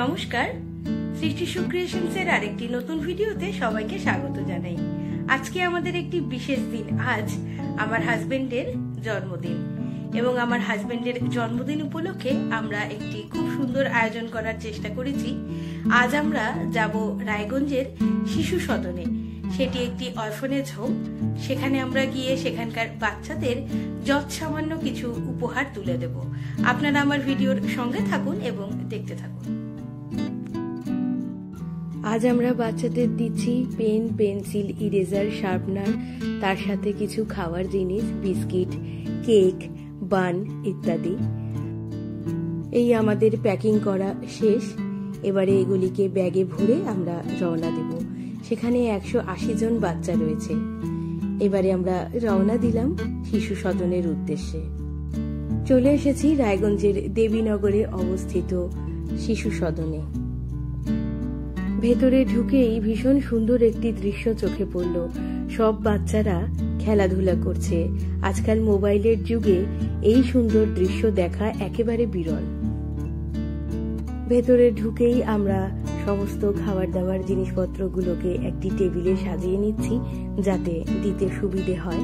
নমস্কার, সৃষ্টি সুখ ক্রিয়েশনসের আরেকটি নতুন ভিডিওতে সবাইকে স্বাগত জানাই। আজকে আমাদের একটি বিশেষ দিন। আজ আমার হাজবেন্ডের জন্মদিন এবং আমার হাজবেন্ডের জন্মদিন উপলক্ষে আমরা একটি খুব সুন্দর আয়োজন করার চেষ্টা করেছি। আজ আমরা যাব রায়গঞ্জের শিশু সদনে। সেটি একটি অরফানেজ হোম। সেখানে আমরা গিয়ে সেখানকার বাচ্চাদের যৎসামান্য কিছু উপহার তুলে দেব। আপনারা আমার ভিডিওর সঙ্গে থাকুন এবং দেখতে থাকুন। আজ আমরা বাচ্চাদের দিচ্ছি পেন, পেন্সিল, ইরেজার, শার্পনার, তার সাথে কিছু খাওয়ার জিনিস, বিস্কিট, কেক, বান ইত্যাদি। এই আমাদের প্যাকিং করা শেষ। এবারে এগুলিকে ব্যাগে ভরে আমরা রওনা দেব। সেখানে 180 জন বাচ্চা রয়েছে। এবারে আমরা রওনা দিলাম শিশু সদনের উদ্দেশ্যে। চলে এসেছি রায়গঞ্জের দেবীনগরে অবস্থিত শিশু সদনে। ভেতরে ঢুকেই ভীষণ সুন্দর একটি দৃশ্য চোখে পড়ল। সব বাচ্চারা খেলাধুলা করছে। আজকাল মোবাইলের যুগে এই সুন্দর দৃশ্য দেখা একেবারে বিরল। ভেতরে ঢুকেই আমরা সমস্ত খাবার দাবার জিনিসপত্রগুলোকে একটি টেবিলে সাজিয়ে নিচ্ছি, যাতে দিতে সুবিধে হয়।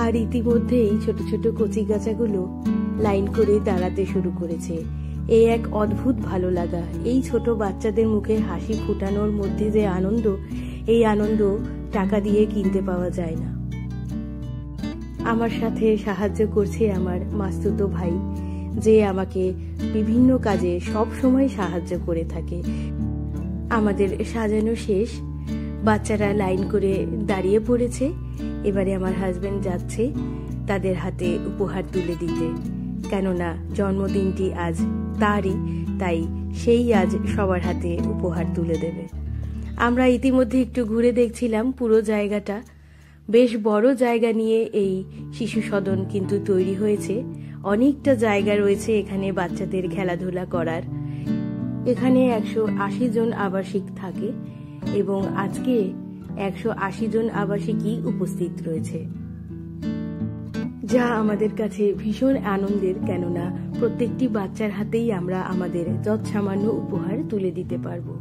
আর ইতিমধ্যেই ছোট ছোট কচিকাচাগুলো লাইন করে দাঁড়াতে শুরু করেছে। এই এক অদ্ভুত ভালো লাগা। এই ছোট বাচ্চাদের মুখে হাসি ফোটানোর মধ্যে যে আনন্দ, এই আনন্দ টাকা দিয়ে কিনতে পাওয়া যায় না। আমার সাথে সাহায্য করছে আমার মাস্তুতো ভাই, যে আমাকে বিভিন্ন কাজে সব সময় সাহায্য করে থাকে। আমাদের সাজানো শেষ। বাচ্চারা লাইন করে দাঁড়িয়ে পড়েছে। এবারে আমার হাজবেন্ড যাচ্ছে তাদের হাতে উপহার তুলে দিতে, কেননা জন্মদিনটি আজ তারই, তাই সেই আজ সবার হাতে উপহার তুলে দেবে। আমরা ইতিমধ্যে একটু ঘুরে দেখছিলাম পুরো জায়গাটা। বেশ বড় জায়গা নিয়ে এই শিশু সদন কিন্তু তৈরি হয়েছে। অনেকটা জায়গা রয়েছে এখানে বাচ্চাদের খেলাধুলা করার। এখানে 180 জন আবাসিক থাকে এবং আজকে 180 জন আবাসিকই উপস্থিত রয়েছে, যা আমাদের কাছে ভীষণ আনন্দের, কেননা প্রত্যেকটি বাচ্চার হাতেই আমরা আমাদের যৎসামান্য উপহার তুলে দিতে পারবো।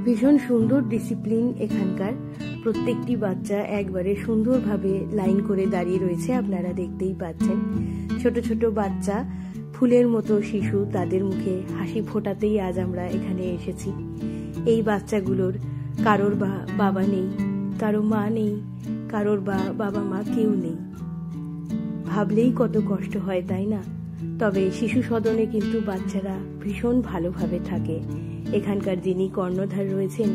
ভীষণ সুন্দর ডিসিপ্লিন এখানকার। প্রত্যেকটি বাচ্চা একবারে সুন্দরভাবে লাইন করে দাঁড়িয়ে রয়েছে, আপনারা দেখতেই পাচ্ছেন। ছোট ছোট বাচ্চা, ফুলের মতো শিশু, তাদের মুখে হাসি ফোটাতেই আজ আমরা এখানে এসেছি। এই বাচ্চাগুলোর কারোর বাবা নেই, কারো মা নেই, কারোর বাবা মা কেউ নেই। ভাবলেই কত কষ্ট হয়, তাই না? তবে শিশু সদনে কিন্তু বাচ্চারা ভীষণ ভালোভাবে থাকে। এখানকার যিনি কর্ণধার রয়েছেন,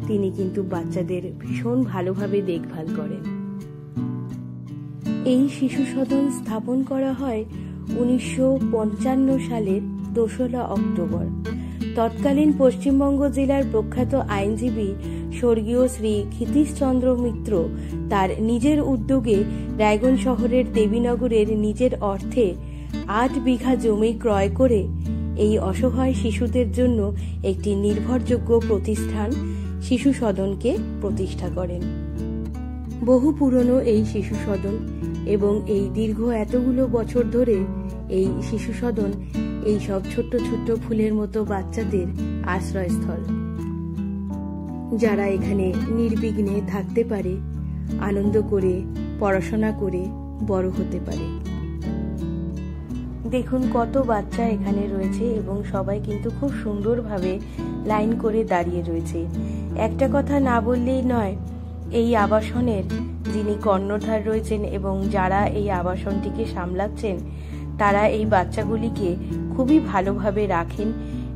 তিনি কিন্তু বাচ্চাদের ভীষণ ভালোভাবে দেখভাল করেন। এই শিশু সদন স্থাপন করা হয় 1955 সালের 2রা অক্টোবর। তৎকালীন পশ্চিমবঙ্গ জেলার প্রখ্যাত আইনজীবী স্বর্গীয় শ্রী ক্ষিতীশচন্দ্র মিত্র তার নিজের উদ্যোগে রায়গঞ্জ শহরের দেবীনগরের নিজের অর্থে 8 বিঘা জমি ক্রয় করে এই অসহায় শিশুদের জন্য একটি নির্ভরযোগ্য প্রতিষ্ঠান শিশু সদনকে প্রতিষ্ঠা করেন। বহু পুরনো এই শিশু সদন এবং এই দীর্ঘ এতগুলো বছর ধরে এই শিশু সদন এই সব ছোট্ট ছোট্ট ফুলের মতো বাচ্চাদের আশ্রয়স্থল, যারা এখানে নির্বিঘ্নে থাকতে পারে, আনন্দ করে পড়াশোনা করে বড় হতে পারে। দেখুন কত বাচ্চা এখানে রয়েছে এবং সবাই কিন্তু খুব সুন্দরভাবে লাইন করে দাঁড়িয়ে রয়েছে। একটা কথা না বললেই নয়, এই আবাসনের যিনি কর্ণধার রয়েছেন এবং যারা এই আবাসনটিকে সামলাচ্ছেন, তারা এই বাচ্চাগুলিকে খুবই ভালোভাবে রাখেন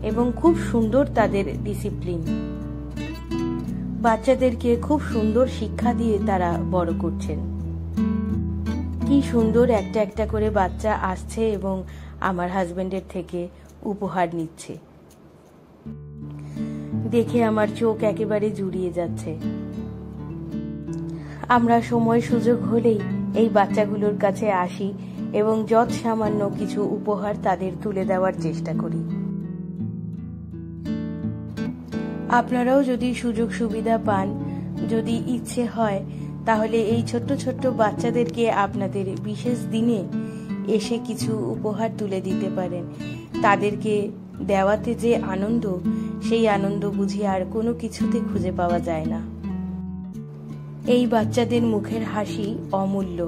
এবং খুব সুন্দর তাদের ডিসিপ্লিন। বাচ্চাদেরকে খুব সুন্দর শিক্ষা দিয়ে তারা বড় করছেন। কি সুন্দর একটা একটা করে বাচ্চা আসছে এবং আমার হাজবেন্ডের থেকে উপহার নিচ্ছে। দেখে আমার চোখ একেবারে জুড়িয়ে যাচ্ছে। আমরা সময় সুযোগ হলেই এই বাচ্চাগুলোর কাছে আসি এবং যৎসামান্য কিছু উপহার তাদের তুলে দেওয়ার চেষ্টা করি। আপনারাও যদি সুযোগ সুবিধা পান, যদি ইচ্ছে হয়, তাহলে এই ছোট্ট ছোট্ট বাচ্চাদেরকে আপনাদের বিশেষ দিনে এসে কিছু উপহার তুলে দিতে পারেন। তাদেরকে দেওয়াতে যে আনন্দ, সেই আনন্দ বুঝি আর কোনো কিছুতে খুঁজে পাওয়া যায় না। এই বাচ্চাদের মুখের হাসি অমূল্য,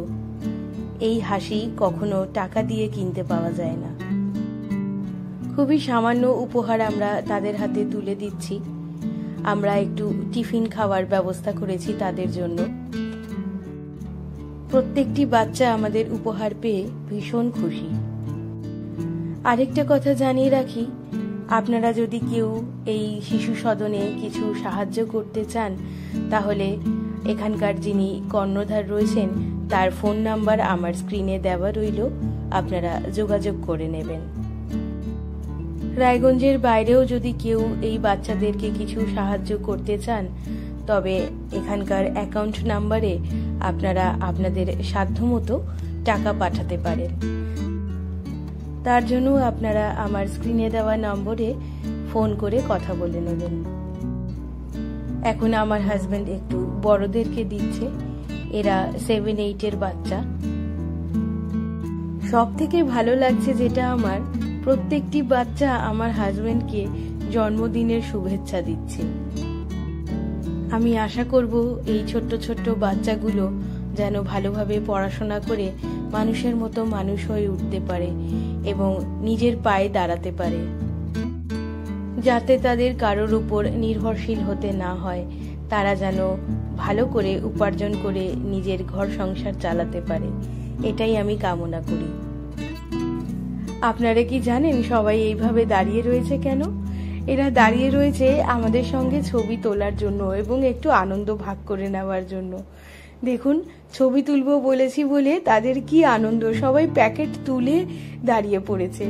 এই হাসি কখনো টাকা দিয়ে কিনতে পাওয়া যায় না। খুবই সামান্য উপহার আমরা তাদের হাতে তুলে দিচ্ছি। আমরা একটু টিফিন খাওয়ার ব্যবস্থা করেছি তাদের জন্য। প্রত্যেকটি বাচ্চা আমাদের উপহার পেয়ে ভীষণ খুশি। আরেকটা কথা জানিয়ে রাখি, আপনারা যদি কেউ এই শিশু সদনে কিছু সাহায্য করতে চান, তাহলে এখানকার যিনি কর্ণধার রয়েছেন তার ফোন নাম্বার আমার স্ক্রিনে দেওয়া রইল, আপনারা যোগাযোগ করে নেবেন। রায়গঞ্জের বাইরেও যদি কেউ এই বাচ্চাদেরকে কিছু সাহায্য করতে চান, তবে এখানকার অ্যাকাউন্ট নাম্বারে আপনারা আপনাদের সাধ্যমতো টাকা পাঠাতে পারেন। তার জন্য আপনারা আমার স্ক্রিনে দেওয়া নম্বরে ফোন করে কথা বলে নেবেন। এখন আমার হাজবেন্ড একটু বড়দেরকে দিচ্ছে, এরা 7-8 বাচ্চা। সব থেকে ভালো লাগছে যেটা আমার, প্রত্যেকটি বাচ্চা আমার হাজবেন্ডকে জন্মদিনের শুভেচ্ছা দিচ্ছে। আমি আশা করব এই ছোট্ট ছোট্ট বাচ্চাগুলো যেন ভালোভাবে পড়াশোনা করে মানুষের মতো মানুষ হয়ে উঠতে পারে এবং নিজের পায়ে দাঁড়াতে পারে, যাতে তাদের কারোর উপর নির্ভরশীল হতে না হয়। তারা যেন ভালো করে উপার্জন করে নিজের ঘর সংসার চালাতে পারে, এটাই আমি কামনা করি। আপনারা কি জানেন সবাই এইভাবে দাঁড়িয়ে রয়েছে কেন? এরা দাঁড়িয়ে রয়েছে আমাদের সঙ্গে ছবি তোলার জন্য এবং একটু আনন্দ ভাগ করে নেওয়ার জন্য। দেখুন, ছবি তুলবো বলেছি বলে তাদের কি আনন্দ, সবাই প্যাকেট তুলে দাঁড়িয়ে পড়েছে।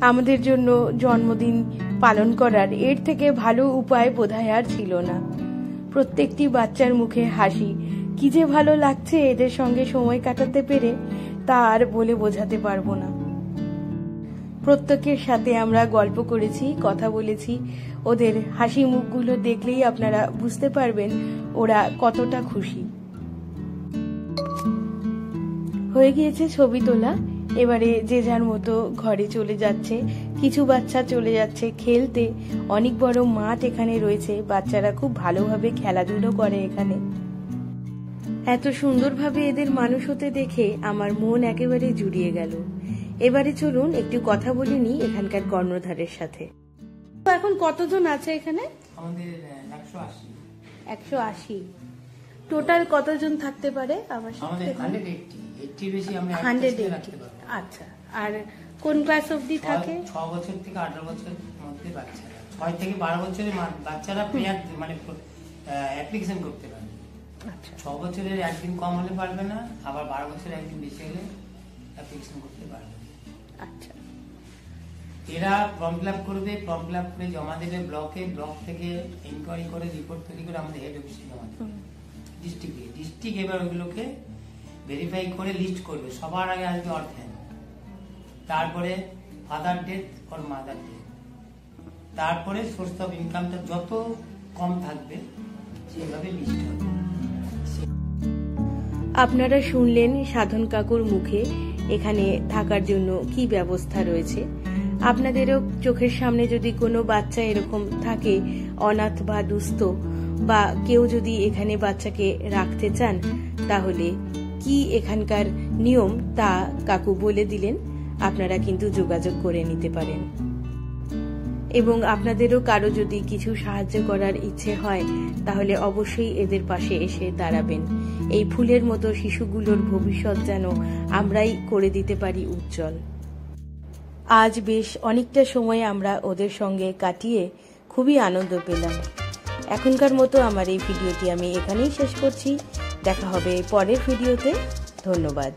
আমাদের জন্য জন্মদিন পালন করার এর থেকে ভালো উপায় বোধহয় আর ছিল না। প্রত্যেকটি বাচ্চার মুখে হাসি, কি যে ভালো লাগছে এদের সঙ্গে সময় কাটাতে পেরে, তা আর বলে বোঝাতে পারবো না। প্রত্যেকের সাথে আমরা গল্প করেছি, কথা বলেছি। ওদের হাসি মুখগুলো দেখলেই আপনারা বুঝতে পারবেন ওরা কতটা খুশি। হয়ে গিয়েছে ছবি তোলা, এবারে যে যার মতো ঘরে চলে যাচ্ছে। কিছু বাচ্চা চলে যাচ্ছে খেলতে। অনেক বড় মাঠ এখানে রয়েছে, বাচ্চারা খুব ভালোভাবে খেলাধুলো করে এখানে। এত সুন্দরভাবে এদের মানুষ হতে দেখে আমার মন একেবারে জুড়িয়ে গেল। এবারে চলুন একটু কথা বলে নিই এখানকার কর্ণধারের সাথে। এখন কতজন আছে এখানে? আমাদের 180। টোটাল কতজন থাকতে পারে আমার সাথে? 180 বেশি আমরা 180। আচ্ছা, আর কোন ক্লাস অবধি থাকে? 6 বছর থেকে 18 বছরের মধ্যে বাচ্চারা, 6 থেকে 12 বছরের বাচ্চারা প্লেয়ার মানে অ্যাপ্লিকেশন করতে পারে। আচ্ছা, 6 বছরের একদিন কম হলে পারবে না, আবার 12 বছরের একদিন বেশি হলে অ্যাপ্লিকেশন করতে পারবে। আচ্ছা, এরা ফর্ম ফিল আপ করবে, ফর্ম ফিল আপ করে জমা দেবে ব্লকে, ব্লক থেকে ইনকোয়ারি করে রিপোর্ট তৈরি করে আমাদের হেড অফিসে জমা দেবে ডিস্ট্রিক্ট। এবার ওগুলোকে ভেরিফাই করে লিস্ট করবে। সবার আগে আসবে অর্থেন, তারপরে ফাদার ডেথ আর মাদার ডেথ, তারপরে সোর্স অফ ইনকামটা যত কম থাকবে সেভাবে লিস্ট হবে। আপনারা শুনলেন সাধন কাকুর মুখে এখানে থাকার জন্য কি ব্যবস্থা রয়েছে। আপনাদেরও চোখের সামনে যদি কোনো বাচ্চা এরকম থাকে, অনাথ বা দুস্থ, বা কেউ যদি এখানে বাচ্চাকে রাখতে চান, তাহলে কি এখানকার নিয়ম তা কাকু বলে দিলেন। আপনারা কিন্তু যোগাযোগ করে নিতে পারেন। এবং আপনাদেরও কারো যদি কিছু সাহায্য করার ইচ্ছে হয়, তাহলে অবশ্যই এদের পাশে এসে দাঁড়াবেন। এই ফুলের মতো শিশুগুলোর ভবিষ্যৎ যেন আমরাই করে দিতে পারি উজ্জ্বল। আজ বেশ অনেকটা সময় আমরা ওদের সঙ্গে কাটিয়ে খুবই আনন্দ পেলাম। এখনকার মতো আমার এই ভিডিওটি আমি এখানেই শেষ করছি। দেখা হবে পরের ভিডিওতে। ধন্যবাদ।